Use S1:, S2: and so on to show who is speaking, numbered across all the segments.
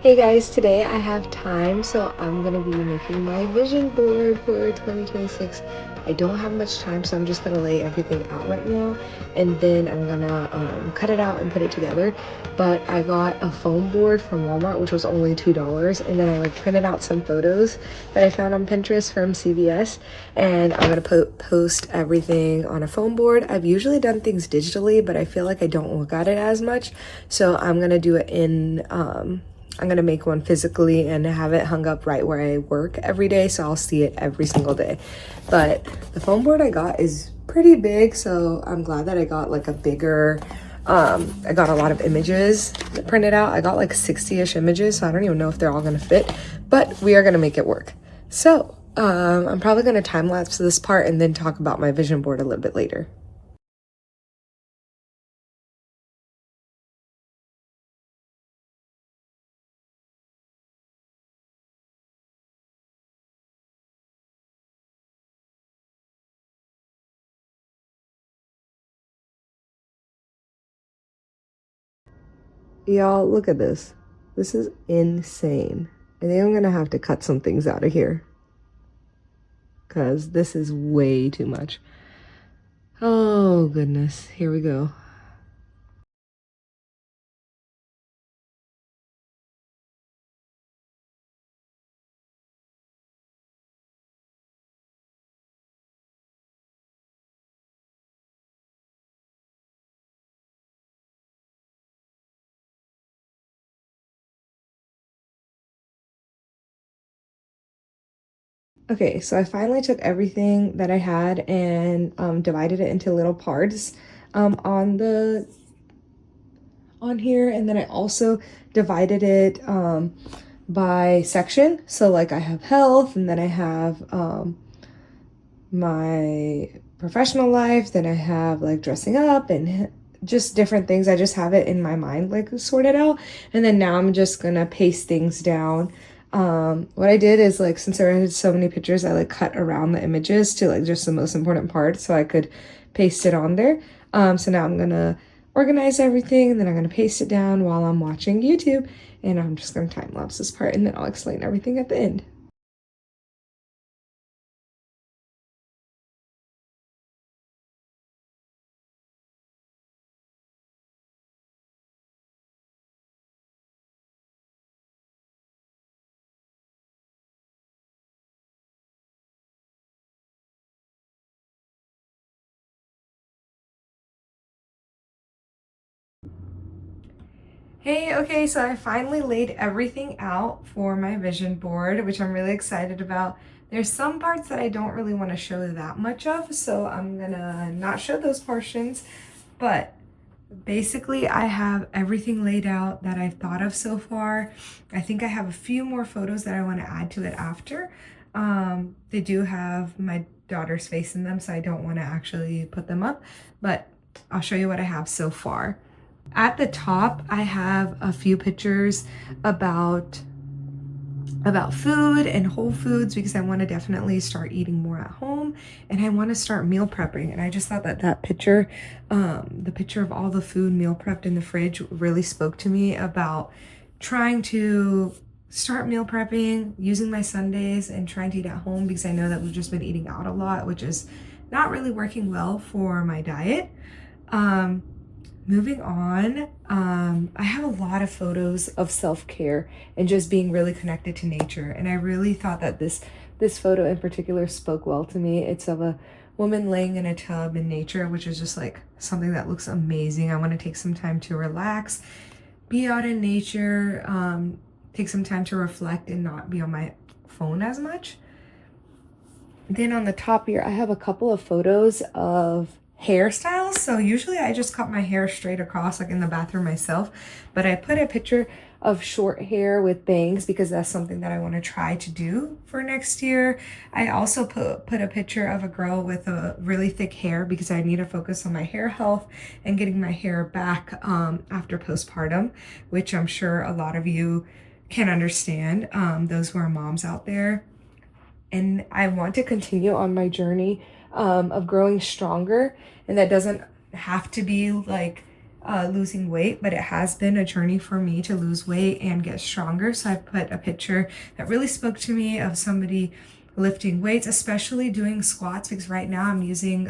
S1: Hey guys, today I have time, so I'm gonna be making my vision board for 2026. I don't have much time, so I'm just gonna lay everything out right now, and then I'm gonna cut it out and put it together. But I got a foam board from Walmart, which was only $2, and then I like printed out some photos that I found on Pinterest from CVS, and I'm gonna post everything on a foam board. I've usually done things digitally, but I feel like I don't look at it as much, so I'm gonna do it in I'm gonna make one physically and have it hung up right where I work every day, so I'll see it every single day. But the foam board I got is pretty big, so I'm glad that I got like a bigger, I got a lot of images printed out. I got like 60-ish images, so I don't even know if they're all gonna fit, but we are gonna make it work. So I'm probably gonna time lapse this part and then talk about my vision board a little bit later. Y'all, look at this. This is insane. I think I'm gonna have to cut some things out of here because this is way too much. Oh, goodness. Here we go. Okay, so I finally took everything that I had and divided it into little parts on here, and then I also divided it by section. So like I have health, and then I have my professional life, then I have like dressing up and just different things. I just have it in my mind like sorted out, and then now I'm just gonna paste things down. What I did is like, since there are so many pictures, I like cut around the images to like just the most important parts so I could paste it on there. So now I'm gonna organize everything, and then I'm gonna paste it down while I'm watching YouTube, and I'm just gonna time lapse this part, and then I'll explain everything at the end. Hey, okay, so I finally laid everything out for my vision board, which I'm really excited about. There's some parts that I don't really want to show that much of, so I'm gonna not show those portions, but basically I have everything laid out that I've thought of so far. I think I have a few more photos that I want to add to it after. They do have my daughter's face in them, so I don't want to actually put them up, but I'll show you what I have so far. At the top, I have a few pictures about food and whole foods, because I want to definitely start eating more at home, and I want to start meal prepping. And I just thought that that picture, the picture of all the food meal prepped in the fridge, really spoke to me about trying to start meal prepping, using my Sundays, and trying to eat at home, because I know that we've just been eating out a lot, which is not really working well for my diet. Moving on, I have a lot of photos of self-care and just being really connected to nature. And I really thought that this photo in particular spoke well to me. It's of a woman laying in a tub in nature, which is just like something that looks amazing. I want to take some time to relax, be out in nature, take some time to reflect and not be on my phone as much. Then on the top here, I have a couple of photos of hairstyles. So usually I just cut my hair straight across, like in the bathroom myself, but I put a picture of short hair with bangs because that's something that I want to try to do for next year. I also put a picture of a girl with a really thick hair because I need to focus on my hair health and getting my hair back after postpartum, which I'm sure a lot of you can understand, those who are moms out there. And I want to continue on my journey of growing stronger. And that doesn't have to be like losing weight, but it has been a journey for me to lose weight and get stronger. So I put a picture that really spoke to me of somebody lifting weights, especially doing squats, because right now I'm using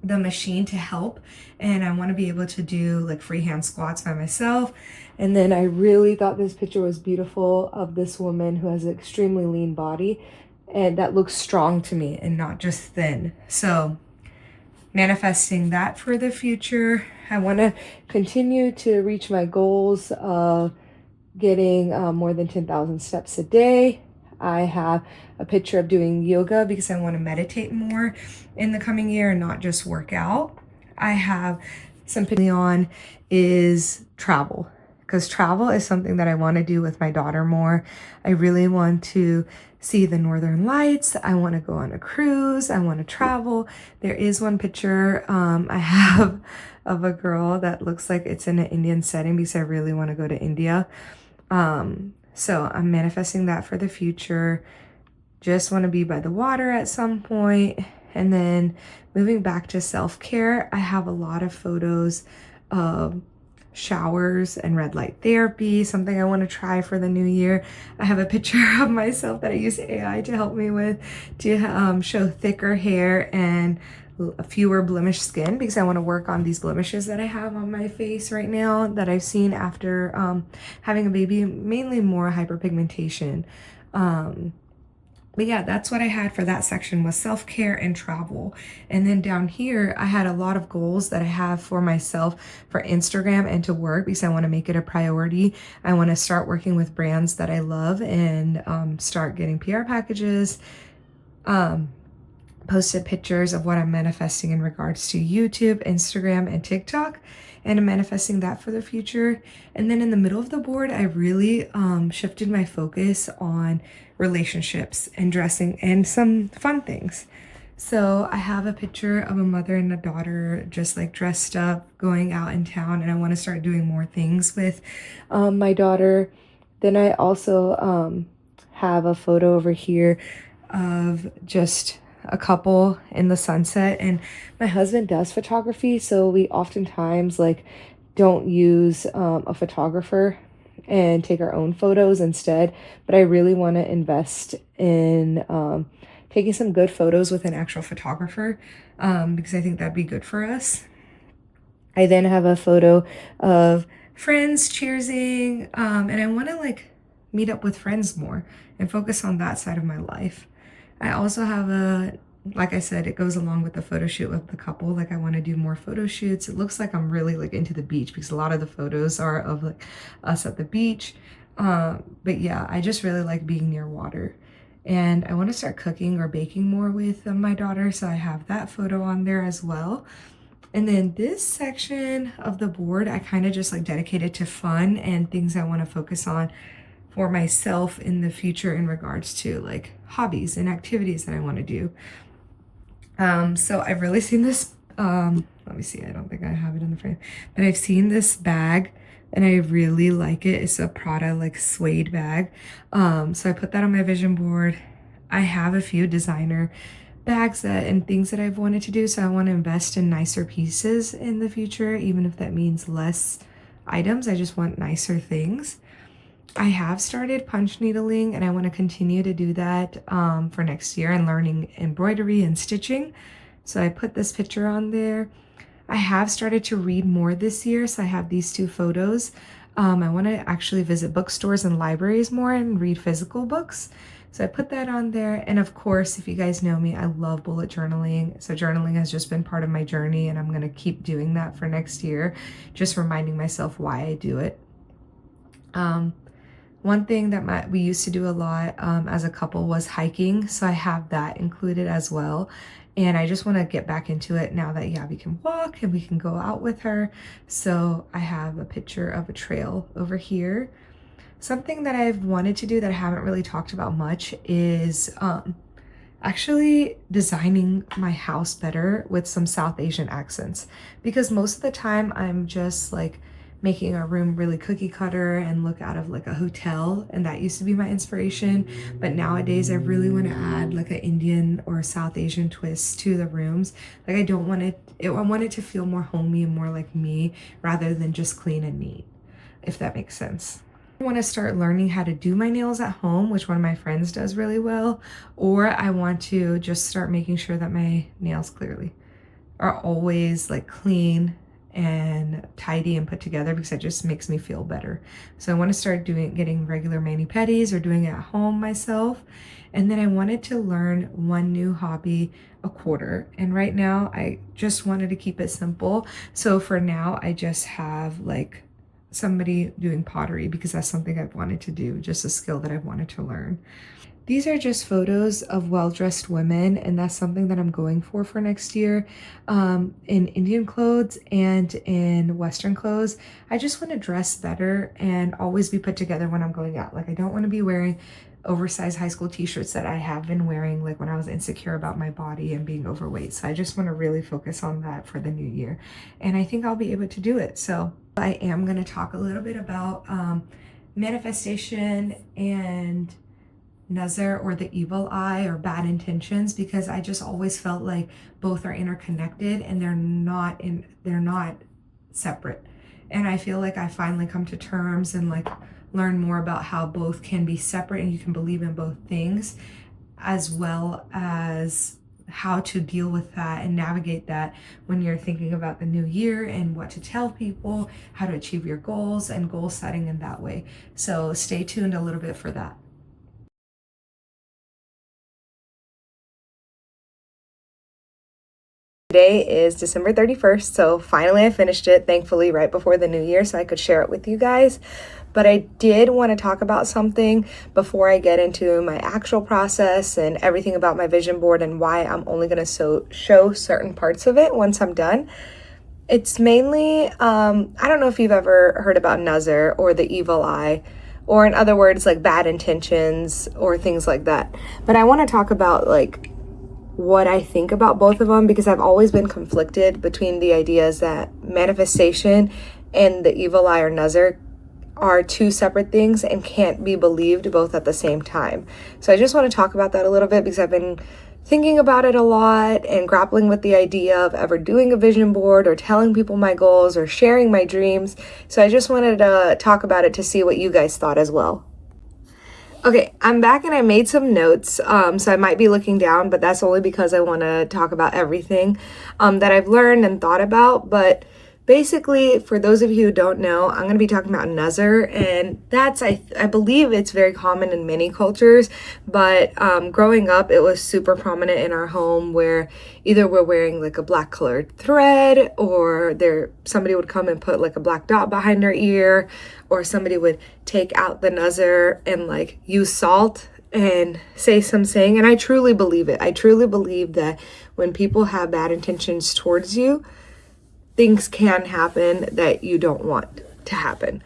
S1: the machine to help, and I want to be able to do like freehand squats by myself. And then I really thought this picture was beautiful of this woman who has an extremely lean body and that looks strong to me and not just thin. So manifesting that for the future. I want to continue to reach my goals of getting more than 10,000 steps a day. I have a picture of doing yoga because I want to meditate more in the coming year and not just work out. I have some picking on is travel, because travel is something that I want to do with my daughter more. I really want to see the northern lights. I want to go on a cruise. I want to travel. There is one picture I have of a girl that looks like it's in an Indian setting because I really want to go to India. So I'm manifesting that for the future. Just want to be by the water at some point. And then moving back to self-care, I have a lot of photos of showers and red light therapy, something I want to try for the new year. I have a picture of myself that I use AI to help me with to show thicker hair and fewer blemish skin, because I want to work on these blemishes that I have on my face right now that I've seen after having a baby, mainly more hyperpigmentation. But yeah, that's what I had for that section, was self-care and travel. And then down here, I had a lot of goals that I have for myself for Instagram and to work, because I want to make it a priority. I want to start working with brands that I love and start getting PR packages, posted pictures of what I'm manifesting in regards to YouTube, Instagram, and TikTok. And I'm manifesting that for the future. And then in the middle of the board, I really shifted my focus on relationships and dressing and some fun things. So I have a picture of a mother and a daughter just like dressed up, going out in town, and I want to start doing more things with my daughter. Then I also have a photo over here of just a couple in the sunset, and my husband does photography, so we oftentimes like don't use a photographer and take our own photos instead. But I really want to invest in taking some good photos with an actual photographer, because I think that'd be good for us. I then have a photo of friends cheersing, and I want to like meet up with friends more and focus on that side of my life. I also have like I said, it goes along with the photo shoot with the couple. Like I want to do more photo shoots. It looks like I'm really like into the beach, because a lot of the photos are of like us at the beach. But yeah, I just really like being near water. And I want to start cooking or baking more with my daughter. So I have that photo on there as well. And then this section of the board, I kind of just like dedicated to fun and things I want to focus on for myself in the future in regards to like hobbies and activities that I want to do. So I've really seen this, let me see, I don't think I have it in the frame, but I've seen this bag and I really like it. It's a Prada like suede bag. So I put that on my vision board. I have a few designer bags and things that I've wanted to do. So I want to invest in nicer pieces in the future, even if that means less items. I just want nicer things. I have started punch needling, and I want to continue to do that for next year, and learning embroidery and stitching. So I put this picture on there. I have started to read more this year, so I have these two photos. I want to actually visit bookstores and libraries more and read physical books. So I put that on there. And of course, if you guys know me, I love bullet journaling. So journaling has just been part of my journey, and I'm going to keep doing that for next year, just reminding myself why I do it. One thing that we used to do a lot as a couple was hiking. So I have that included as well. And I just want to get back into it now that, yeah, we can walk and we can go out with her. So I have a picture of a trail over here. Something that I've wanted to do that I haven't really talked about much is actually designing my house better with some South Asian accents. Because most of the time I'm just like making our room really cookie cutter and look out of like a hotel, and that used to be my inspiration. But nowadays I really want to add like an Indian or South Asian twist to the rooms. Like I don't want I want it to feel more homey and more like me rather than just clean and neat, if that makes sense. I want to start learning how to do my nails at home, which one of my friends does really well, or I want to just start making sure that my nails clearly are always like clean and tidy and put together, because it just makes me feel better. So I want to start getting regular mani-pedis or doing it at home myself. And then I wanted to learn one new hobby a quarter. And right now I just wanted to keep it simple. So for now I just have like somebody doing pottery, because that's something I've wanted to do, just a skill that I've wanted to learn. These are just photos of well-dressed women, and that's something that I'm going for next year, in Indian clothes and in Western clothes. I just want to dress better and always be put together when I'm going out. Like I don't want to be wearing oversized high school t-shirts that I have been wearing like when I was insecure about my body and being overweight. So I just want to really focus on that for the new year, and I think I'll be able to do it. So I am going to talk a little bit about manifestation and nazar, or the evil eye, or bad intentions, because I just always felt like both are interconnected and they're not separate. And I feel like I finally come to terms and like learn more about how both can be separate and you can believe in both things, as well as how to deal with that and navigate that when you're thinking about the new year and what to tell people, how to achieve your goals, and goal setting in that way. So stay tuned a little bit for that. Today is December 31st, so finally I finished it, thankfully, right before the new year so I could share it with you guys. But I did want to talk about something before I get into my actual process and everything about my vision board and why I'm only going to show certain parts of it once I'm done. It's mainly, I don't know if you've ever heard about nazar or the evil eye, or in other words, like bad intentions or things like that. But I want to talk about like what I think about both of them, because I've always been conflicted between the ideas that manifestation and the evil eye or nazar are two separate things and can't be believed both at the same time. So I just want to talk about that a little bit, because I've been thinking about it a lot and grappling with the idea of ever doing a vision board or telling people my goals or sharing my dreams. So I just wanted to talk about it to see what you guys thought as well. Okay, I'm back and I made some notes, so I might be looking down, but that's only because I want to talk about everything that I've learned and thought about. But basically, for those of you who don't know, I'm going to be talking about nazar, and that's, I believe it's very common in many cultures, but growing up, it was super prominent in our home, where either we're wearing like a black colored thread, or somebody would come and put like a black dot behind their ear, or somebody would take out the nazar and like use salt and say some saying. And I truly believe it. I truly believe that when people have bad intentions towards you, things can happen that you don't want to happen.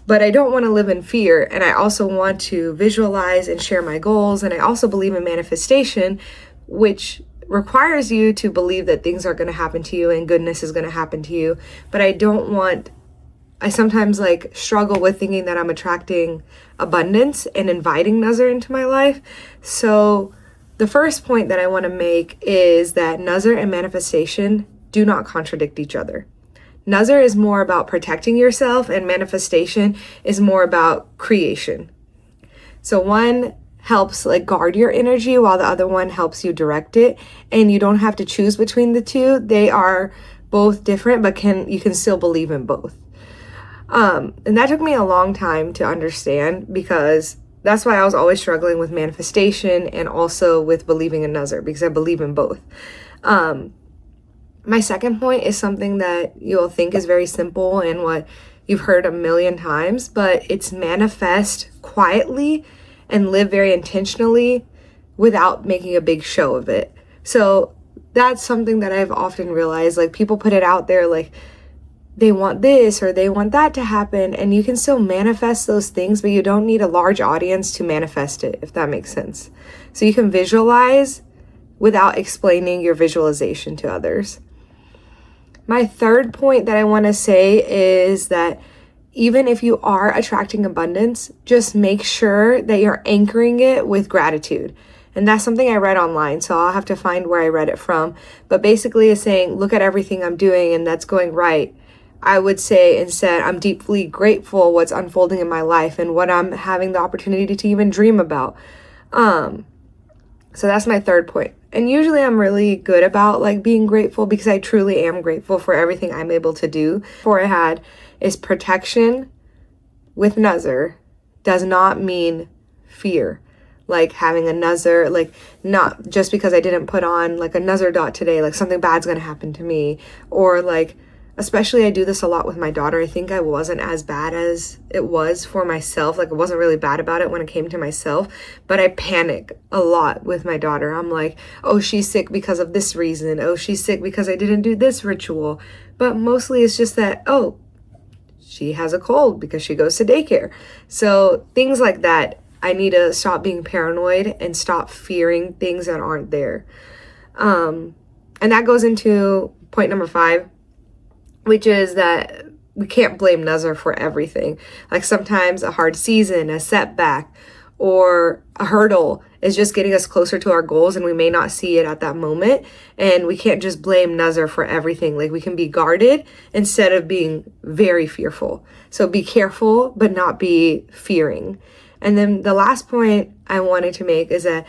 S1: But I don't want to live in fear, and I also want to visualize and share my goals. And I also believe in manifestation, which requires you to believe that things are going to happen to you and goodness is going to happen to you. But I sometimes like struggle with thinking that I'm attracting abundance and inviting nazar into my life. So the first point that I want to make is that nazar and manifestation do not contradict each other. Nazar is more about protecting yourself, and manifestation is more about creation. So one helps like guard your energy while the other one helps you direct it, and you don't have to choose between the two. They are both different, but you can still believe in both. And that took me a long time to understand, because that's why I was always struggling with manifestation and also with believing in nazar, because I believe in both. My second point is something that you'll think is very simple and what you've heard a million times, but it's manifest quietly and live very intentionally without making a big show of it. So that's something that I've often realized, like people put it out there like they want this or they want that to happen, and you can still manifest those things, but you don't need a large audience to manifest it, if that makes sense. So you can visualize without explaining your visualization to others. My third point that I want to say is that even if you are attracting abundance, just make sure that you're anchoring it with gratitude. And that's something I read online, so I'll have to find where I read it from. But basically, it's saying, look at everything I'm doing and that's going right. I would say instead, I'm deeply grateful what's unfolding in my life and what I'm having the opportunity to even dream about. So that's my third point. And usually I'm really good about like being grateful because I truly am grateful for everything I'm able to do. Before I had is protection with Nazar does not mean fear. Like having a Nazar, like not just because I didn't put on like a Nazar dot today, like something bad's gonna happen to me. Or like, especially I do this a lot with my daughter. I think I wasn't as bad as it was for myself. Like I wasn't really bad about it when it came to myself, but I panic a lot with my daughter. I'm like, oh, she's sick because of this reason. Oh, she's sick because I didn't do this ritual. But mostly it's just that, oh, she has a cold because she goes to daycare. So things like that, I need to stop being paranoid and stop fearing things that aren't there. And that goes into point number 5, which is that we can't blame Nazar for everything. Like sometimes a hard season, a setback, or a hurdle is just getting us closer to our goals and we may not see it at that moment. And we can't just blame Nazar for everything. Like we can be guarded instead of being very fearful. So be careful, but not be fearing. And then the last point I wanted to make is that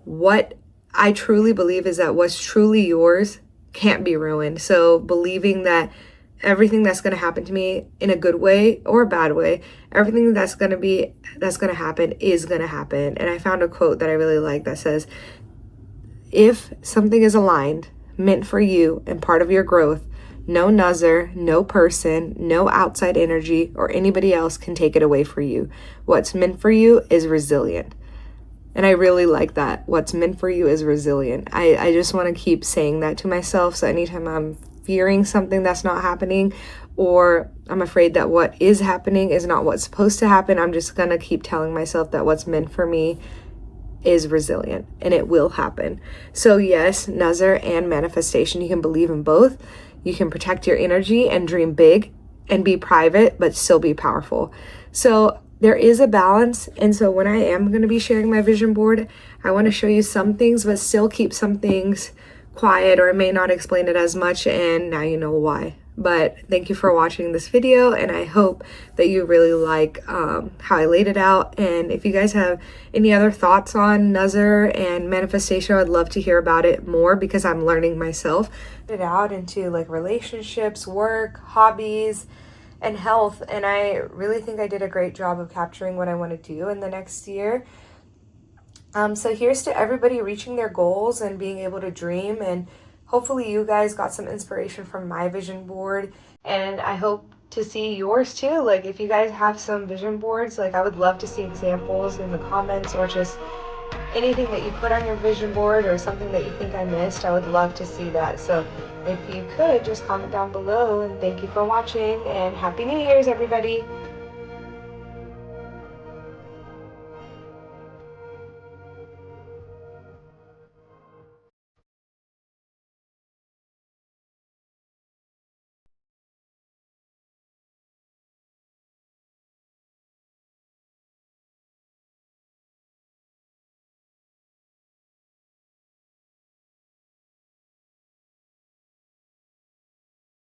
S1: what I truly believe is that what's truly yours can't be ruined. So believing that everything that's going to happen to me in a good way or a bad way, everything that's going to happen is going to happen. And I found a quote that I really like that says, if something is aligned, meant for you and part of your growth, no Nazar, no person, no outside energy or anybody else can take it away for you. What's meant for you is resilient. And I really like that. What's meant for you is resilient. I just want to keep saying that to myself. So anytime I'm fearing something that's not happening, or I'm afraid that what is happening is not what's supposed to happen, I'm just going to keep telling myself that what's meant for me is resilient and it will happen. So yes, Nazar and manifestation, you can believe in both. You can protect your energy and dream big and be private, but still be powerful. So there is a balance. And so when I am going to be sharing my vision board, I want to show you some things, but still keep some things quiet, or I may not explain it as much, and now you know why. But thank you for watching this video, and I hope that you really like how I laid it out. And if you guys have any other thoughts on Nazar and manifestation, I would love to hear about it more because I'm learning myself. It out into like relationships, work, hobbies, and health, and I really think I did a great job of capturing what I want to do in the next year. So here's to everybody reaching their goals and being able to dream, and hopefully you guys got some inspiration from my vision board, and I hope to see yours too. Like if you guys have some vision boards, like I would love to see examples in the comments, or just anything that you put on your vision board or something that you think I missed. I would love to see that. So if you could just comment down below, and thank you for watching, and Happy New Year's everybody.